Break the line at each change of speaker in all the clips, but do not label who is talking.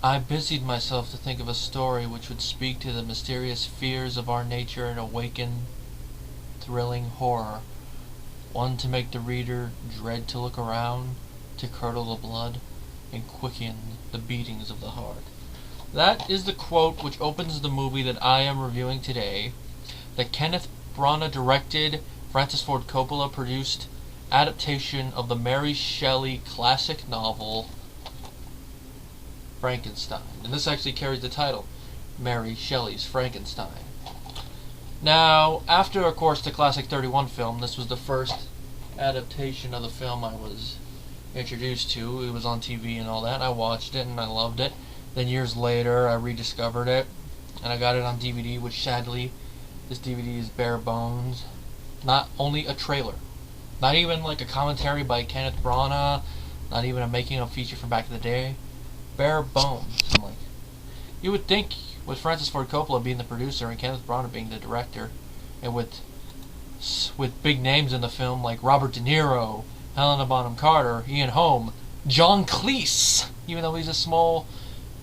I busied myself to think of a story which would speak to the mysterious fears of our nature and awaken thrilling horror. One to make the reader dread to look around, to curdle the blood, and quicken the beatings of the heart. That is the quote which opens the movie that I am reviewing today. The Kenneth Branagh directed, Francis Ford Coppola produced adaptation of the Mary Shelley classic novel Frankenstein. And this actually carries the title, Mary Shelley's Frankenstein. Now, after, of course, the classic 31 film, this was the first adaptation of the film I was introduced to. It was on TV and all that. I watched it and I loved it. Then years later, I rediscovered it, and I got it on DVD, which sadly, this DVD is bare bones. Not only a trailer. Not even like a commentary by Kenneth Branagh. Not even a making-of feature from back in the day. Bare bones. I'm like, you would think with Francis Ford Coppola being the producer and Kenneth Branagh being the director, and with big names in the film like Robert De Niro, Helena Bonham Carter, Ian Holm, John Cleese, even though he's a small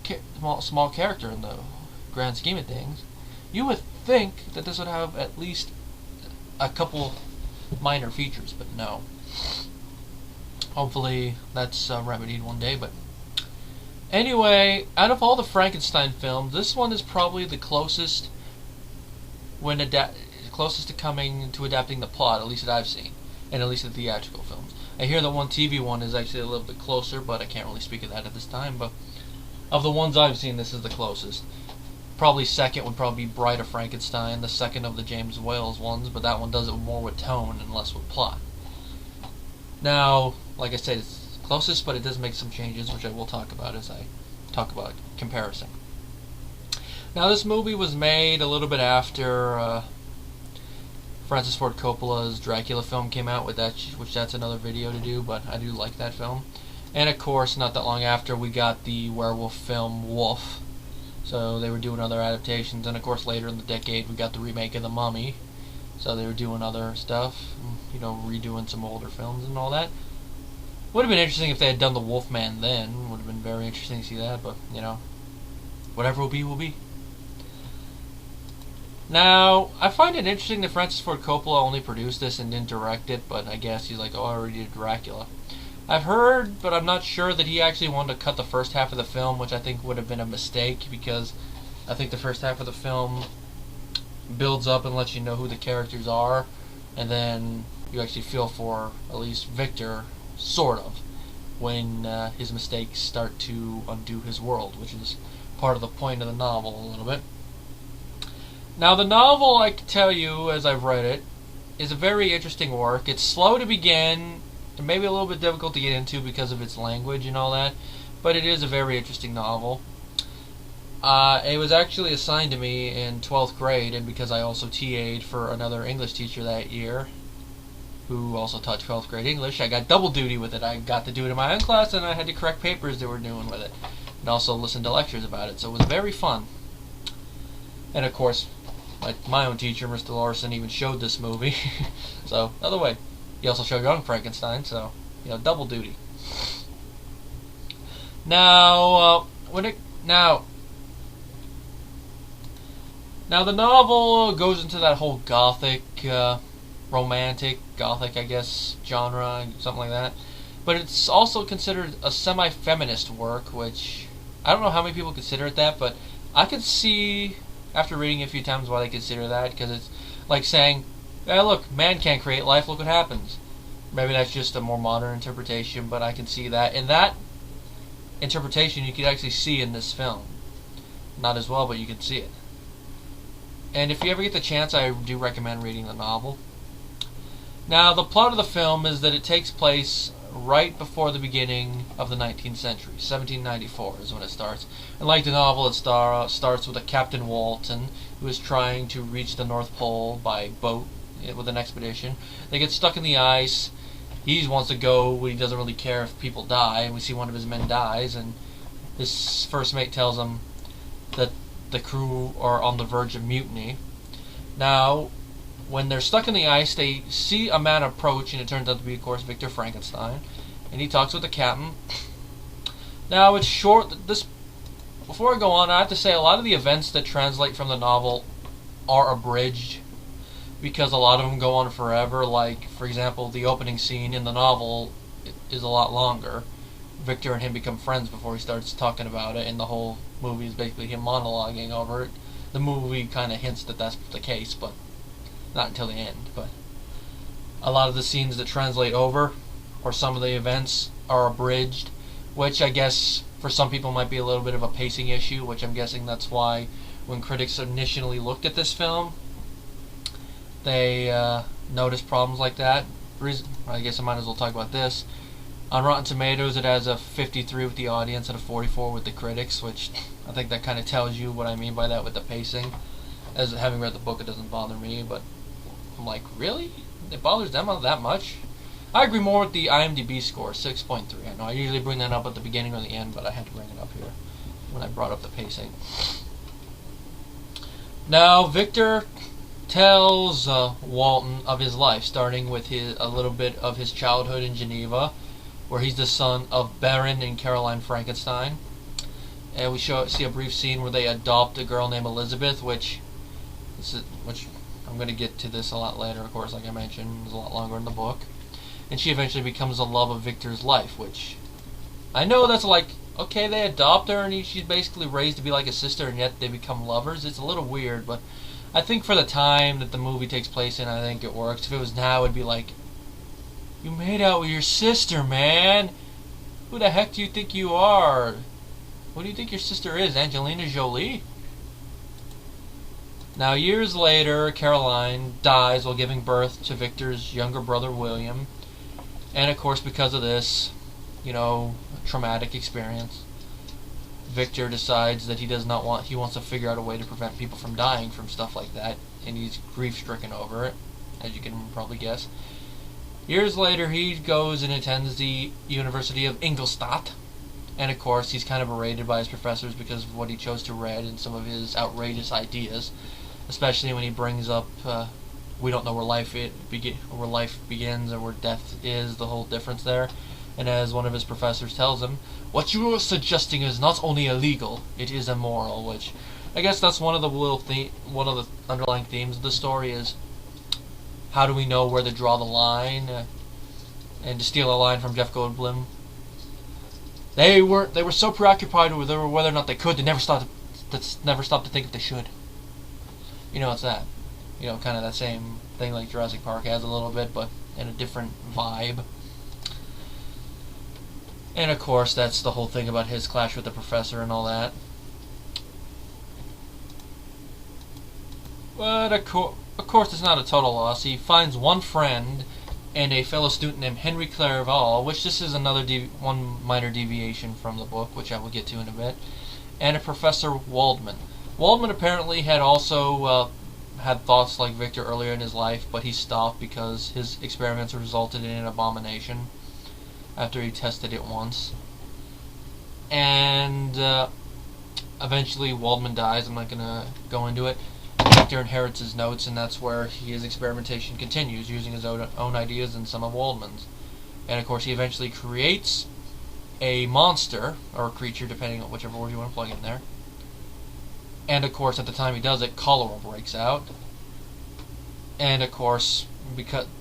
character in the grand scheme of things, you would think that this would have at least a couple minor features, but no. Hopefully that's remedied one day. But anyway, out of all the Frankenstein films, this one is probably the closest to coming to adapting the plot, at least that I've seen, and at least the theatrical films. I hear the one TV one is actually a little bit closer, but I can't really speak of that at this time. But of the ones I've seen, this is the closest. Probably second would probably be Bride of Frankenstein, the second of the James Whale ones, but that one does it more with tone and less with plot. Now, like I said, it's closest, but it does make some changes, which I will talk about as I talk about comparison. Now, this movie was made a little bit after Francis Ford Coppola's Dracula film came out, with that, which that's another video to do, but I do like that film. And of course, not that long after, we got the werewolf film Wolf. So they were doing other adaptations, and of course later in the decade we got the remake of The Mummy. So they were doing other stuff, you know, redoing some older films and all that. Would have been interesting if they had done The Wolfman then. Would have been very interesting to see that, but, you know, whatever will be, will be. Now, I find it interesting that Francis Ford Coppola only produced this and didn't direct it, but I guess he's like, oh, I already did Dracula. I've heard, but I'm not sure, that he actually wanted to cut the first half of the film, which I think would have been a mistake, because I think the first half of the film builds up and lets you know who the characters are, and then you actually feel for, at least Victor, sort of, when his mistakes start to undo his world, which is part of the point of the novel a little bit. Now, the novel, I can tell you, as I've read it, is a very interesting work. It's slow to begin, and maybe a little bit difficult to get into because of its language and all that, but it is a very interesting novel. It was actually assigned to me in 12th grade, and because I also TA'd for another English teacher that year, who also taught 12th grade English, I got double duty with it. I got to do it in my own class, and I had to correct papers they were doing with it, and also listen to lectures about it, so it was very fun. And of course, my own teacher, Mr. Larson, even showed this movie, so, another way. He also showed Young Frankenstein, so, you know, double duty. Now, now the novel goes into that whole gothic, romantic, gothic, I guess, genre, something like that. But it's also considered a semi-feminist work, which I don't know how many people consider it that, but I could see, after reading it a few times, why they consider that, because it's like saying, hey, look, man can't create life, look what happens. Maybe that's just a more modern interpretation, but I can see that. In that interpretation, you could actually see in this film. Not as well, but you can see it. And if you ever get the chance, I do recommend reading the novel. Now, the plot of the film is that it takes place right before the beginning of the 19th century. 1794 is when it starts. And like the novel, it starts with a Captain Walton who is trying to reach the North Pole by boat with an expedition. They get stuck in the ice. He wants to go, but he doesn't really care if people die. And we see one of his men dies, and his first mate tells him that the crew are on the verge of mutiny. Now, when they're stuck in the ice, they see a man approach, and it turns out to be, of course, Victor Frankenstein. And he talks with the captain. Now, it's short. This before I go on, I have to say a lot of the events that translate from the novel are abridged because a lot of them go on forever. Like, for example, the opening scene in the novel is a lot longer. Victor and him become friends before he starts talking about it, and the whole movie is basically him monologuing over it. The movie kind of hints that that's the case, but not until the end. But a lot of the scenes that translate over, or some of the events, are abridged, which I guess for some people might be a little bit of a pacing issue, which I'm guessing that's why when critics initially looked at this film, they noticed problems like that. I guess I might as well talk about this. On Rotten Tomatoes, it has a 53 with the audience and a 44 with the critics, which I think that kind of tells you what I mean by that with the pacing. As having read the book, it doesn't bother me, but I'm like, really? It bothers them that much? I agree more with the IMDb score, 6.3. I know I usually bring that up at the beginning or the end, but I had to bring it up here when I brought up the pacing. Now, Victor tells Walton of his life, starting with a little bit of his childhood in Geneva, where he's the son of Baron and Caroline Frankenstein. And we see a brief scene where they adopt a girl named Elizabeth, which I'm going to get to this a lot later, of course, like I mentioned, it's a lot longer in the book. And she eventually becomes the love of Victor's life, which I know that's like, okay, they adopt her and she's basically raised to be like a sister, and yet they become lovers. It's a little weird, but I think for the time that the movie takes place in, I think it works. If it was now, it'd be like, you made out with your sister, man. Who the heck do you think you are? What do you think your sister is, Angelina Jolie? Now, years later, Caroline dies while giving birth to Victor's younger brother, William. And, of course, because of this, traumatic experience, Victor decides that he wants to figure out a way to prevent people from dying from stuff like that. And he's grief-stricken over it, as you can probably guess. Years later, he goes and attends the University of Ingolstadt. And, of course, he's kind of berated by his professors because of what he chose to read and some of his outrageous ideas. Especially when he brings up, we don't know where life begins or where death is, the whole difference there. And as one of his professors tells him, what you are suggesting is not only illegal, it is immoral. Which, I guess that's one of the underlying themes of the story is, how do we know where to draw the line? And to steal a line from Jeff Goldblum, they were so preoccupied with whether or not they could, they never stopped to think if they should. It's that. Kind of that same thing like Jurassic Park has a little bit, but in a different vibe. And of course, that's the whole thing about his clash with the professor and all that. But of course, it's not a total loss. He finds one friend and a fellow student named Henry Clerval, which this is another one minor deviation from the book, which I will get to in a bit, and a Professor Waldman. Waldman apparently had also had thoughts like Victor earlier in his life, but he stopped because his experiments resulted in an abomination after he tested it once. And eventually Waldman dies. I'm not going to go into it. Victor inherits his notes, and that's where his experimentation continues, using his own ideas and some of Waldman's. And of course he eventually creates a monster, or a creature, depending on whichever word you want to plug in there. And of course, at the time he does it, cholera breaks out. And of course,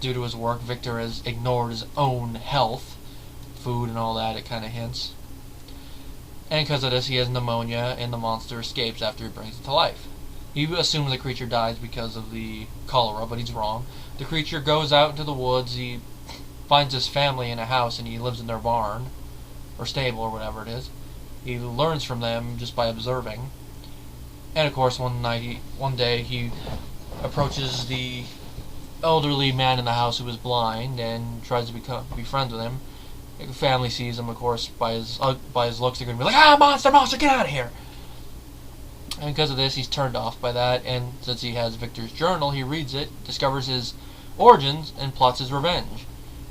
due to his work, Victor has ignored his own health, food and all that, it kind of hints. And because of this, he has pneumonia, and the monster escapes after he brings it to life. He assumes the creature dies because of the cholera, but he's wrong. The creature goes out into the woods, he finds his family in a house, and he lives in their barn, or stable, or whatever it is. He learns from them just by observing. And of course, one day he approaches the elderly man in the house who is blind and tries to be friends with him. The family sees him, of course, by his looks. They're going to be like, "Ah, monster, get out of here!" And because of this, he's turned off by that. And since he has Victor's journal, he reads it, discovers his origins, and plots his revenge.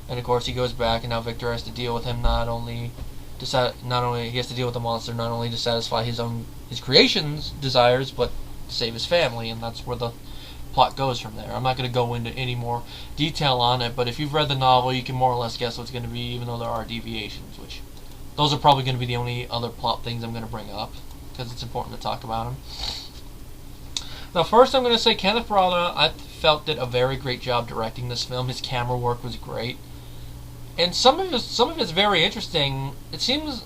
And of course, he goes back, and now Victor has to deal with him. Not only he has to deal with the monster, not only to satisfy his creation's desires, but to save his family, and that's where the plot goes from there. I'm not going to go into any more detail on it, but if you've read the novel, you can more or less guess what it's going to be, even though there are deviations, which those are probably going to be the only other plot things I'm going to bring up. because it's important to talk about him. Now, first I'm going to say Kenneth Branagh, I felt, did a very great job directing this film. His camera work was great, and some of it's very interesting. It seems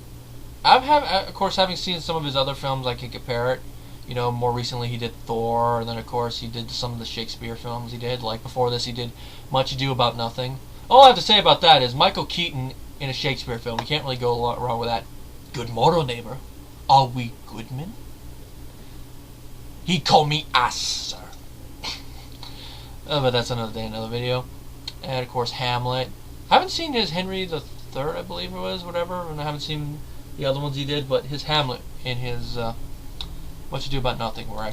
of course, having seen some of his other films, I can compare it. You know, more recently he did Thor, and then of course he did some of the Shakespeare films he did. Like before this, he did Much Ado About Nothing. All I have to say about that is Michael Keaton in a Shakespeare film. You can't really go wrong with that. Good morrow, neighbor. Are we good men? He called me ass, sir. But that's another day, another video. And of course, Hamlet. I haven't seen his Henry the Third, I believe it was, whatever, and I haven't seen the other ones he did. But his Hamlet and his What You Do About Nothing were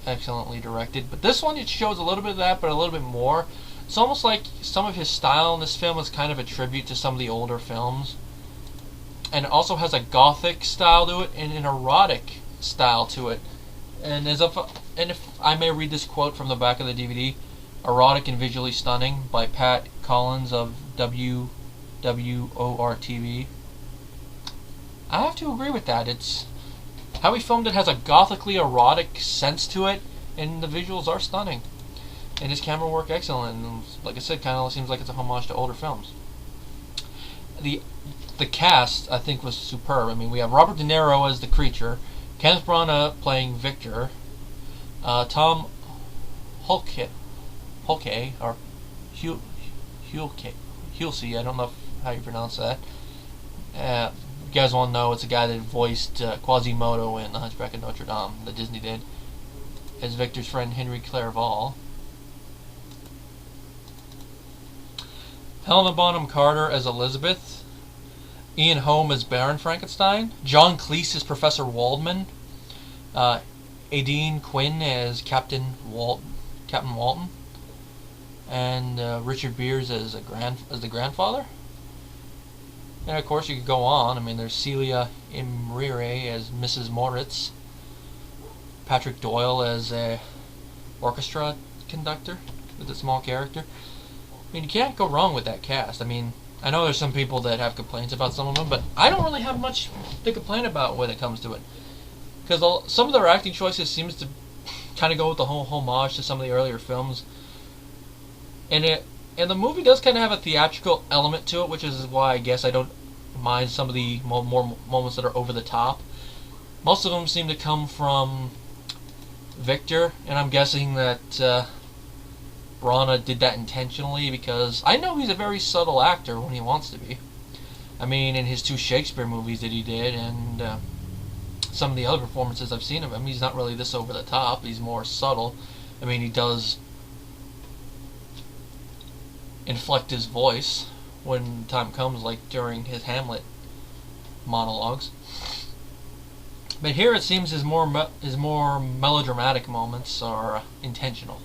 excellently directed. But this one, it shows a little bit of that, but a little bit more. It's almost like some of his style in this film is kind of a tribute to some of the older films, and it also has a gothic style to it and an erotic style to it. And if I may read this quote from the back of the DVD, "Erotic and visually stunning" by Pat Collins of WWOR-TV. I have to agree with that. It's how he filmed it has a gothically erotic sense to it, and the visuals are stunning. And his camera work excellent. And like I said, kind of seems like it's a homage to older films. The cast, I think, was superb. I mean, we have Robert De Niro as the creature, Kenneth Branagh playing Victor, Tom Hulke, or Hulsey, I don't know how you pronounce that. You guys all know it's a guy that voiced Quasimodo in The Hunchback of Notre Dame, that Disney did, as Victor's friend Henry Clerval. Helena Bonham Carter as Elizabeth, Ian Holm as Baron Frankenstein, John Cleese as Professor Waldman, Aideen Quinn as Captain Walton, and Richard Beers as the grandfather. And of course, you could go on. I mean, there's Celia Imrie as Mrs. Moritz, Patrick Doyle as a orchestra conductor with a small character. I mean, you can't go wrong with that cast. I mean, I know there's some people that have complaints about some of them, but I don't really have much to complain about when it comes to it. Because some of their acting choices seems to kind of go with the whole homage to some of the earlier films. And the movie does kind of have a theatrical element to it, which is why I guess I don't mind some of the more moments that are over the top. Most of them seem to come from Victor, and I'm guessing that Branagh did that intentionally, because I know he's a very subtle actor when he wants to be. I mean, in his 2 Shakespeare movies that he did, and some of the other performances I've seen of him, he's not really this over the top. He's more subtle. I mean, he does inflect his voice when time comes, like during his Hamlet monologues. But here it seems his more melodramatic moments are intentional.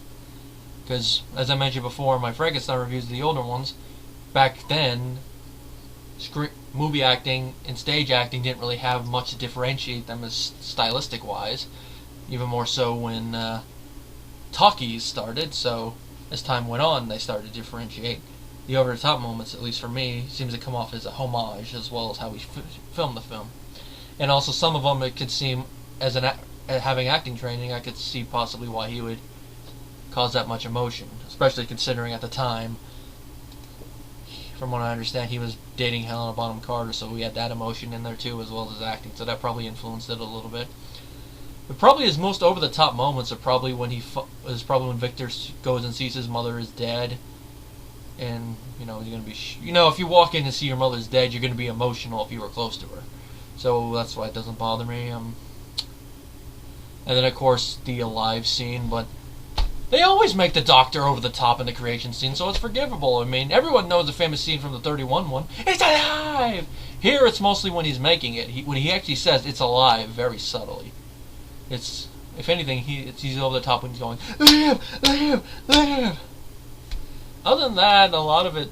Because, as I mentioned before in my Frankenstein reviews of the older ones, back then, movie acting and stage acting didn't really have much to differentiate them as stylistic-wise. Even more so when talkies started, so as time went on, they started to differentiate. The over-the-top moments, at least for me, seems to come off as a homage, as well as how we filmed the film. And also, some of them, it could seem, as having acting training, I could see possibly why he would cause that much emotion, especially considering at the time, from what I understand, he was dating Helena Bonham Carter, so we had that emotion in there too, as well as his acting, so that probably influenced it a little bit. But probably his most over-the-top moments are probably when when Victor goes and sees his mother is dead, and he's gonna be if you walk in and see your mother's dead, you're gonna be emotional if you were close to her. So that's why it doesn't bother me. And then of course the alive scene, but they always make the Doctor over the top in the creation scene, so it's forgivable. I mean, everyone knows the famous scene from the 31 one. It's alive! Here it's mostly when he's making it. When he actually says it's alive, very subtly. It's, if anything, he's over the top when he's going, live, live, live! Other than that, a lot of it,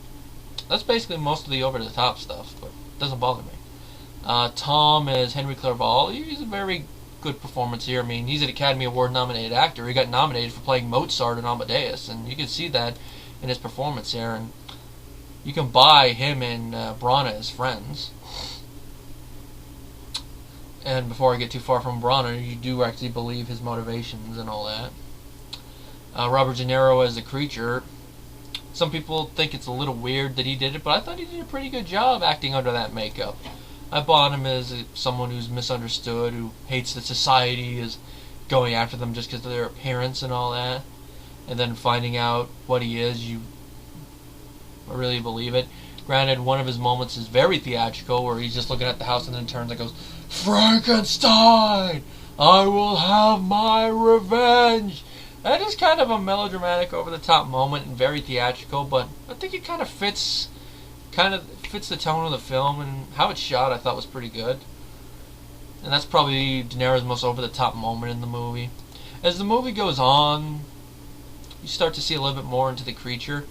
that's basically most of the over-the-top stuff, but it doesn't bother me. Tom as Henry Clerval, he's a very good performance here. I mean, he's an Academy Award nominated actor. He got nominated for playing Mozart in Amadeus, and you can see that in his performance here. And you can buy him and Branagh as friends. And before I get too far from Branagh, you do actually believe his motivations and all that. Robert De Niro as the creature. Some people think it's a little weird that he did it, but I thought he did a pretty good job acting under that makeup. I bought him as someone who's misunderstood, who hates that society is going after them just because of their appearance and all that. And then finding out what he is, you really believe it. Granted, one of his moments is very theatrical, where he's just looking at the house and then turns and goes, "Frankenstein! I will have my revenge!" That is kind of a melodramatic, over-the-top moment and very theatrical, but I think it kind of fits the tone of the film, and how it's shot I thought was pretty good. And that's probably De Niro's most over-the-top moment in the movie. As the movie goes on, you start to see a little bit more into the creature.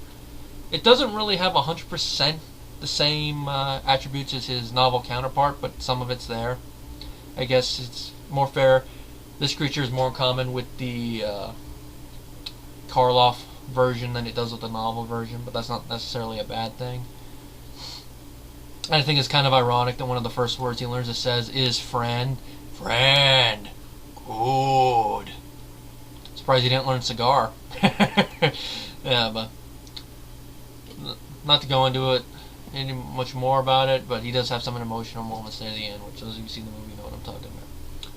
It doesn't really have 100% the same attributes as his novel counterpart, but some of it's there. I guess it's more fair. This creature is more common with the Karloff version than it does with the novel version, but that's not necessarily a bad thing. And I think it's kind of ironic that one of the first words he learns to says is friend. Friend. Good. Surprised he didn't learn cigar. Yeah, but not to go into it any much more about it, but he does have some emotional moments near the end, which those of you who see the movie know what I'm talking about.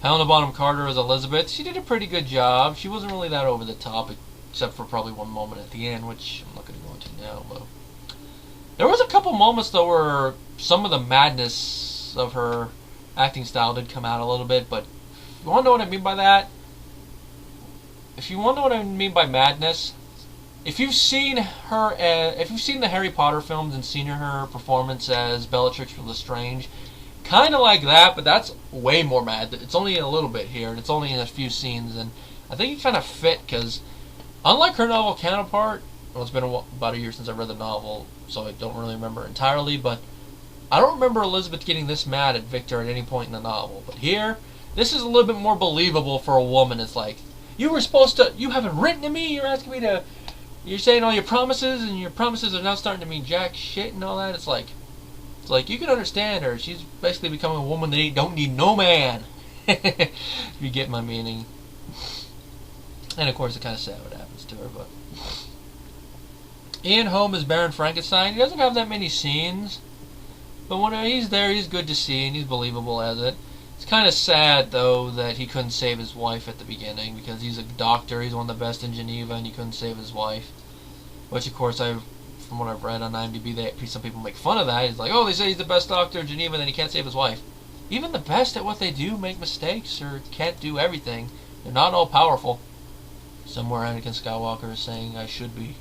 Helena Bonham Carter as Elizabeth. She did a pretty good job. She wasn't really that over the top, except for probably one moment at the end, which I'm not going to go into now. But there was a couple moments, though, where some of the madness of her acting style did come out a little bit. But if you want to know what I mean by that, if you want to know what I mean by madness, if you've seen her, if you've seen the Harry Potter films and seen her performance as Bellatrix from Lestrange, kind of like that, but that's way more mad. It's only a little bit here, and it's only in a few scenes, and I think it kind of fit, because unlike her novel counterpart, well, it's been about a year since I read the novel, so I don't really remember entirely, but I don't remember Elizabeth getting this mad at Victor at any point in the novel. But here, this is a little bit more believable for a woman. It's like, you were supposed to, you haven't written to me, you're asking me to, you're saying all your promises, and your promises are now starting to mean jack shit and all that. It's like you can understand her. She's basically becoming a woman that don't need no man. If you get my meaning. And of course, it's kind of sad what happens to her. But Ian Holm is Baron Frankenstein. He doesn't have that many scenes, but when he's there, he's good to see, and he's believable as it. It's kind of sad, though, that he couldn't save his wife at the beginning, because he's a doctor, he's one of the best in Geneva, and he couldn't save his wife. Which, of course, from what I've read on IMDb, some people make fun of that. He's like, oh, they say he's the best doctor in Geneva, and then he can't save his wife. Even the best at what they do make mistakes, or can't do everything. They're not all powerful. Somewhere Anakin Skywalker is saying I should be.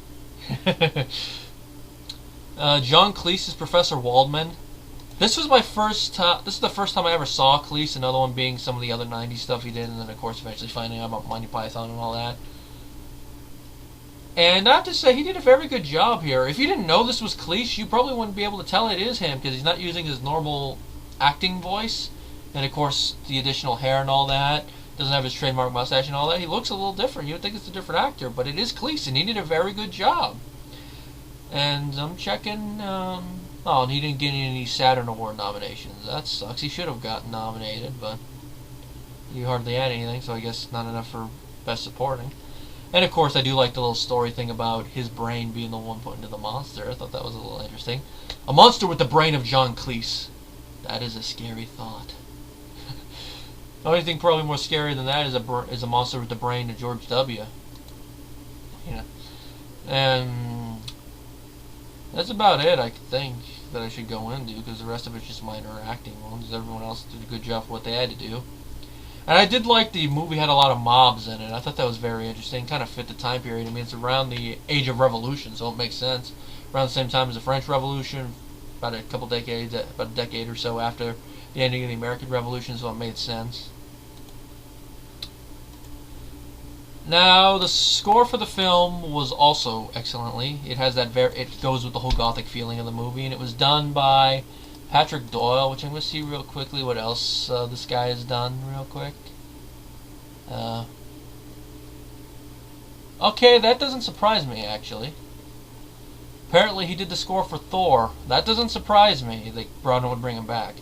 John Cleese is Professor Waldman. This was my first time. This is the first time I ever saw Cleese. Another one being some of the other '90s stuff he did, and then of course eventually finding out about Monty Python and all that. And I have to say, he did a very good job here. If you didn't know this was Cleese, you probably wouldn't be able to tell it is him, because he's not using his normal acting voice, and of course the additional hair and all that. Doesn't have his trademark mustache and all that. He looks a little different. You would think it's a different actor, but it is Cleese, and he did a very good job. And I'm checking. Oh, and he didn't get any Saturn Award nominations. That sucks. He should have gotten nominated, but he hardly had anything, so I guess not enough for Best Supporting. And of course, I do like the little story thing about his brain being the one put into the monster. I thought that was a little interesting. A monster with the brain of John Cleese. That is a scary thought. The only thing probably more scary than that is a monster with the brain of George W. Yeah. And that's about it, I think, that I should go into, because the rest of it's just minor acting ones. Everyone else did a good job for what they had to do. And I did like the movie had a lot of mobs in it. I thought that was very interesting. Kind of fit the time period. I mean, it's around the Age of Revolution, so it makes sense. Around the same time as the French Revolution, about a decade or so after the ending of the American Revolution, so it made sense. Now, the score for the film was also excellently. It has that it goes with the whole gothic feeling of the movie, and it was done by Patrick Doyle, which I'm going to see real quickly what else this guy has done real quick. Okay, that doesn't surprise me, actually. Apparently he did the score for Thor. That doesn't surprise me that Branagh would bring him back.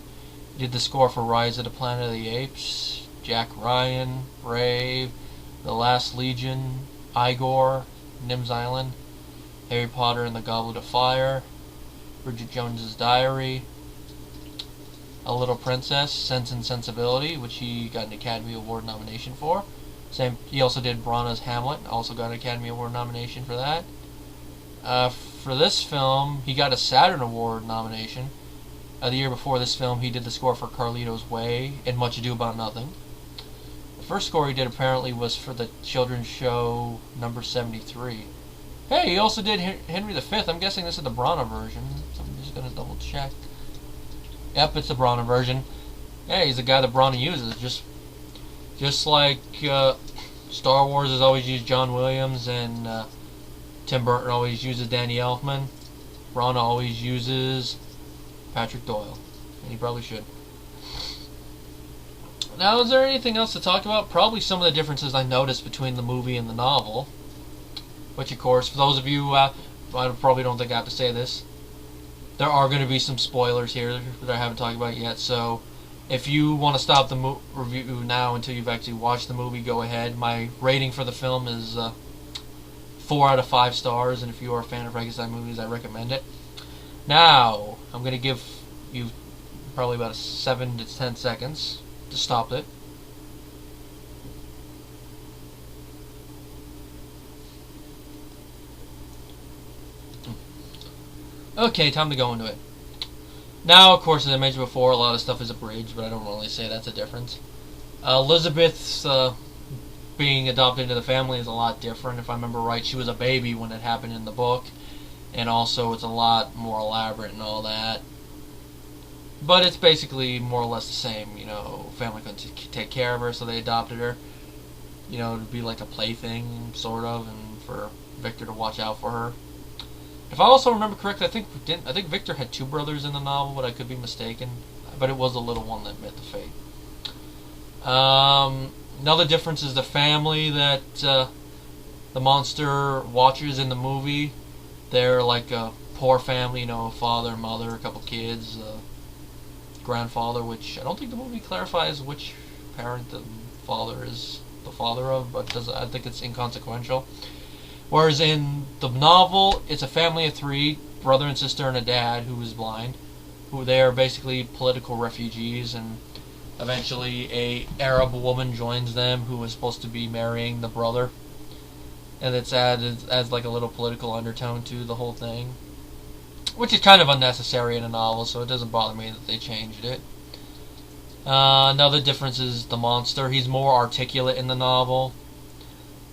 He did the score for Rise of the Planet of the Apes, Jack Ryan, Brave, The Last Legion, Igor, Nim's Island, Harry Potter and the Goblet of Fire, Bridget Jones's Diary, A Little Princess, Sense and Sensibility, which he got an Academy Award nomination for. He also did Branagh's Hamlet, also got an Academy Award nomination for that. For this film, he got a Saturn Award nomination. The year before this film, he did the score for Carlito's Way and Much Ado About Nothing. The first score he did apparently was for the children's show number 73. Hey, he also did Henry V. I'm guessing this is the Branagh version, so I'm just going to double check. Yep, it's the Branagh version. Yeah, he's the guy that Branagh uses. Just like Star Wars has always used John Williams and Tim Burton always uses Danny Elfman, Branagh always uses Patrick Doyle, and he probably should. Now, is there anything else to talk about? Probably some of the differences I noticed between the movie and the novel. Which, of course, for those of you, I probably don't think I have to say this, there are going to be some spoilers here that I haven't talked about yet, so if you want to stop the review now until you've actually watched the movie, go ahead. My rating for the film is 4 out of 5 stars, and if you are a fan of Frankenstein movies, I recommend it. Now, I'm going to give you probably about 7 to 10 seconds to stop it. Okay, time to go into it. Now, of course, as I mentioned before, a lot of stuff is abridged, but I don't really say that's a difference. Elizabeth's being adopted into the family is a lot different. If I remember right, she was a baby when it happened in the book, and also it's a lot more elaborate and all that. But it's basically more or less the same. You know, family couldn't take care of her, so they adopted her. You know, to be like a plaything, sort of, and for Victor to watch out for her. If I also remember correctly, I think Victor had 2 brothers in the novel, but I could be mistaken. But it was the little one that met the fate. Another difference is the family that the monster watches in the movie. They're like a poor family, you know, father, mother, a couple kids, grandfather, which I don't think the movie clarifies which parent the father is the father of, but I think it's inconsequential. Whereas in the novel, it's a family of 3, brother and sister and a dad who is blind, who they are basically political refugees, and eventually a Arab woman joins them who is supposed to be marrying the brother, and it's adds like a little political undertone to the whole thing, which is kind of unnecessary in a novel, so it doesn't bother me that they changed it. Another difference is the monster. He's more articulate in the novel,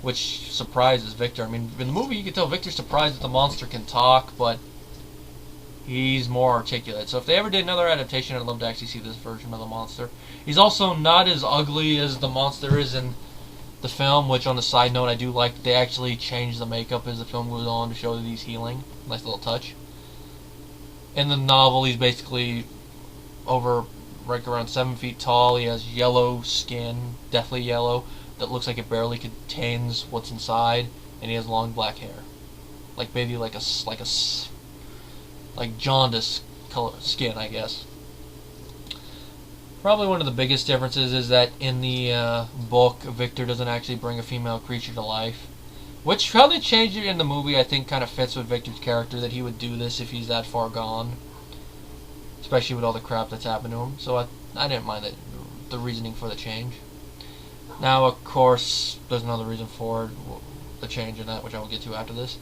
which surprises Victor. I mean, in the movie you can tell Victor's surprised that the monster can talk, but he's more articulate. So if they ever did another adaptation, I'd love to actually see this version of the monster. He's also not as ugly as the monster is in the film, which on a side note, I do like they actually changed the makeup as the film goes on to show that he's healing. Nice little touch. In the novel, he's basically right around 7 feet tall. He has yellow skin, deathly yellow, that looks like it barely contains what's inside, and he has long black hair, like maybe like jaundice color skin, I guess. Probably one of the biggest differences is that in the book, Victor doesn't actually bring a female creature to life, which how they changed it in the movie I think kind of fits with Victor's character, that he would do this if he's that far gone, especially with all the crap that's happened to him. So I didn't mind the reasoning for the change. Now, of course, there's another reason for the change in that, which I will get to after this.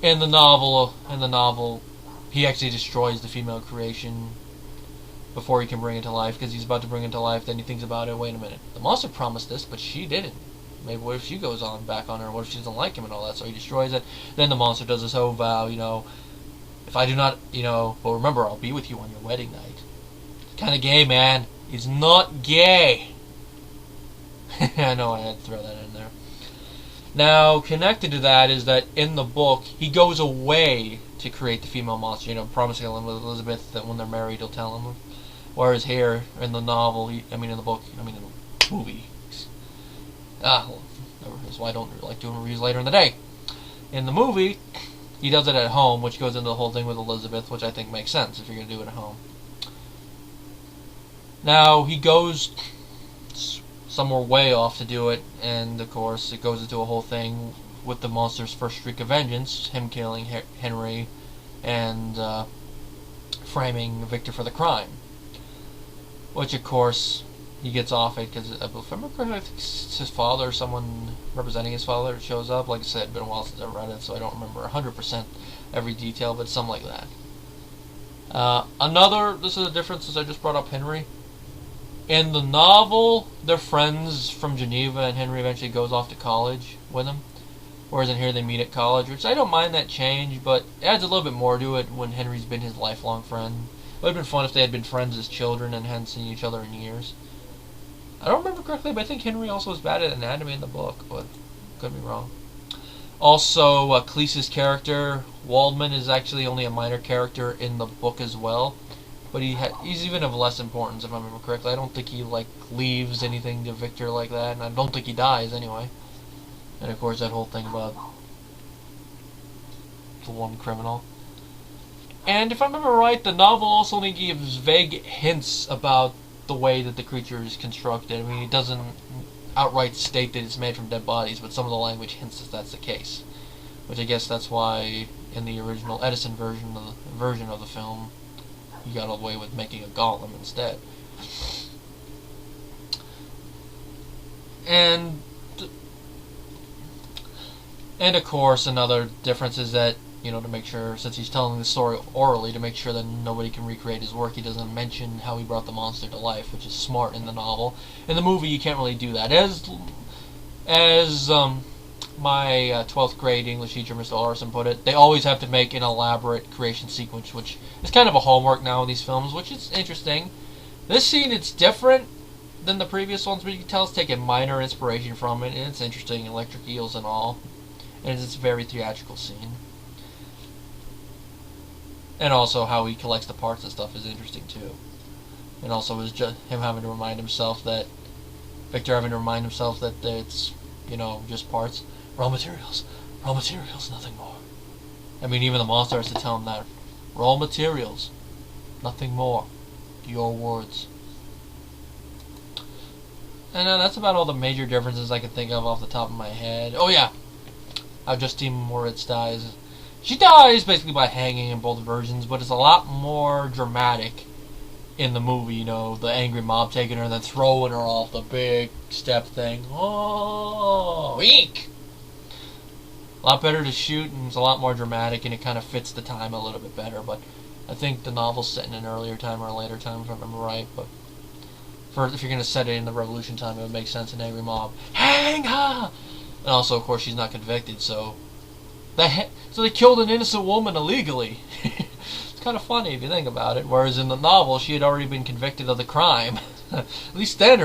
In the novel, he actually destroys the female creation before he can bring it to life, because he's about to bring it to life. Then he thinks about it. Wait a minute, the monster promised this, but she didn't. Maybe what if she goes back on her? What if she doesn't like him and all that? So he destroys it. Then the monster does this whole vow, you know, if I do not, you know, well, remember, I'll be with you on your wedding night. It's kind of gay, man. He's not gay. I know I had to throw that in there. Now, connected to that is that in the book, he goes away to create the female monster, you know, promising Elizabeth that when they're married, he'll tell him. Whereas here, in the novel, in the movie, that's why I don't like doing reviews later in the day. In the movie, he does it at home, which goes into the whole thing with Elizabeth, which I think makes sense if you're going to do it at home. Now, he goes somewhere way off to do it, and of course it goes into a whole thing with the monster's first streak of vengeance, him killing Henry and framing Victor for the crime. Which, of course, he gets off it because, if I remember correctly, I think his father, or someone representing his father, shows up. Like I said, it's been a while since I read it, so I don't remember 100% every detail, but something like that. This is a difference since I just brought up Henry. In the novel, they're friends from Geneva, and Henry eventually goes off to college with him. Whereas in here, they meet at college, which I don't mind that change, but it adds a little bit more to it when Henry's been his lifelong friend. It would have been fun if they had been friends as children and hadn't seen each other in years. I don't remember correctly, but I think Henry also was bad at anatomy in the book, but could be wrong. Also, Cleese's character, Waldman, is actually only a minor character in the book as well. But he's even of less importance, if I remember correctly. I don't think he leaves anything to Victor like that, and I don't think he dies anyway. And of course that whole thing about the one criminal. And if I remember right, the novel also only gives vague hints about the way that the creature is constructed. I mean, it doesn't outright state that it's made from dead bodies, but some of the language hints that that's the case. Which I guess that's why in the original Edison version of the film, you got away with making a golem instead. And of course, another difference is that, to make sure, since he's telling the story orally, to make sure that nobody can recreate his work, he doesn't mention how he brought the monster to life, which is smart in the novel. In the movie, you can't really do that. As my 12th grade English teacher, Mr. Larson, put it, they always have to make an elaborate creation sequence, which is kind of a hallmark now in these films, which is interesting. This scene, it's different than the previous ones, but you can tell it's taking minor inspiration from it, and it's interesting, electric eels and all. And it's a very theatrical scene. And also how he collects the parts and stuff is interesting too. And also is just him having to remind himself that Victor having to remind himself that it's, just parts. Raw materials, nothing more. I mean, even the monster has to tell him that. Raw materials, nothing more. Your words. And that's about all the major differences I can think of off the top of my head. Oh yeah, how Justine Moritz dies. She dies basically by hanging in both versions, but it's a lot more dramatic in the movie, the angry mob taking her and then throwing her off the big step thing. Oh, eek! A lot better to shoot, and it's a lot more dramatic, and it kind of fits the time a little bit better, but I think the novel's set in an earlier time or a later time, if I remember right, but if you're going to set it in the Revolution time, it would make sense, an angry mob. Hang her! And also, of course, she's not convicted, so they killed an innocent woman illegally. It's kind of funny if you think about it. Whereas in the novel, she had already been convicted of the crime. At least then,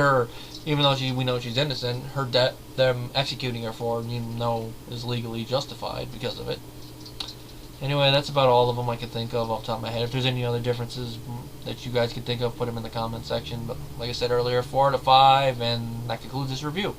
even though we know she's innocent, them executing her for it, is legally justified because of it. Anyway, that's about all of them I can think of off the top of my head. If there's any other differences that you guys can think of, put them in the comment section. But like I said earlier, 4 out of 5, and that concludes this review.